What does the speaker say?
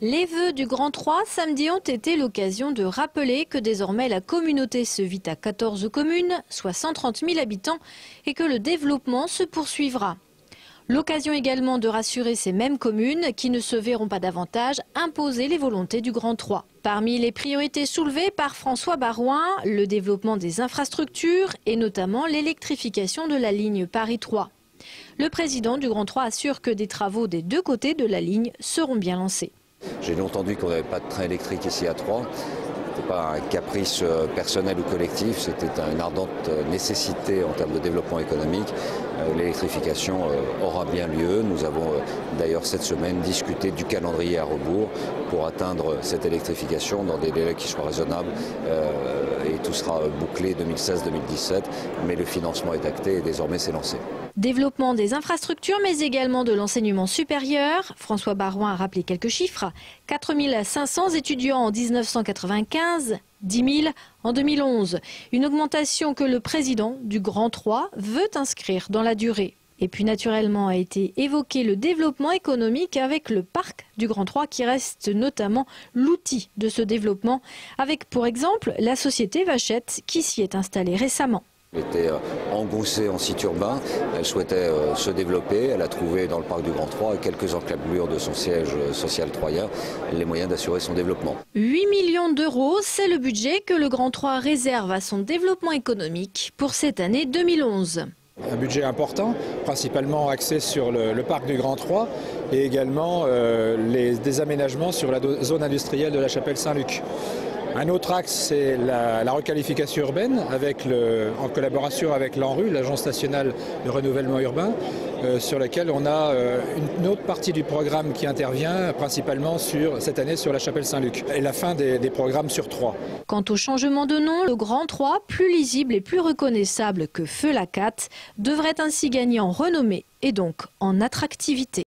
Les vœux du Grand 3 samedi ont été l'occasion de rappeler que désormais la communauté se vit à 14 communes, soit 130 000 habitants, et que le développement se poursuivra. L'occasion également de rassurer ces mêmes communes qui ne se verront pas davantage imposer les volontés du Grand 3. Parmi les priorités soulevées par François Baroin, le développement des infrastructures et notamment l'électrification de la ligne Paris 3. Le président du Grand 3 assure que des travaux des deux côtés de la ligne seront bien lancés. J'ai entendu qu'on n'avait pas de train électrique ici à Troyes. Ce n'était pas un caprice personnel ou collectif, c'était une ardente nécessité en termes de développement économique. L'électrification aura bien lieu. Nous avons d'ailleurs cette semaine discuté du calendrier à rebours pour atteindre cette électrification dans des délais qui soient raisonnables. Et tout sera bouclé 2016-2017, mais le financement est acté et désormais c'est lancé. Développement des infrastructures, mais également de l'enseignement supérieur. François Baroin a rappelé quelques chiffres. 4 500 étudiants en 1995, 10 000 en 2011. Une augmentation que le président du Grand 3 veut inscrire dans la durée. Et puis naturellement a été évoqué le développement économique avec le parc du Grand 3 qui reste notamment l'outil de ce développement, avec pour exemple la société Vachette qui s'y est installée récemment. Elle était engoncée en site urbain, elle souhaitait se développer, elle a trouvé dans le parc du Grand 3 quelques encablures de son siège social troyen les moyens d'assurer son développement. 8 millions d'euros, c'est le budget que le Grand 3 réserve à son développement économique pour cette année 2011. Un budget important, principalement axé sur le parc du Grand 3 et également des aménagements sur la zone industrielle de la Chapelle Saint-Luc. Un autre axe, c'est la requalification urbaine en collaboration avec l'ANRU, l'Agence nationale de renouvellement urbain, sur laquelle on a une autre partie du programme qui intervient principalement cette année sur la Chapelle Saint-Luc et la fin des programmes sur Troyes. Quant au changement de nom, le Grand 3, plus lisible et plus reconnaissable que Feu la 4, devrait ainsi gagner en renommée et donc en attractivité.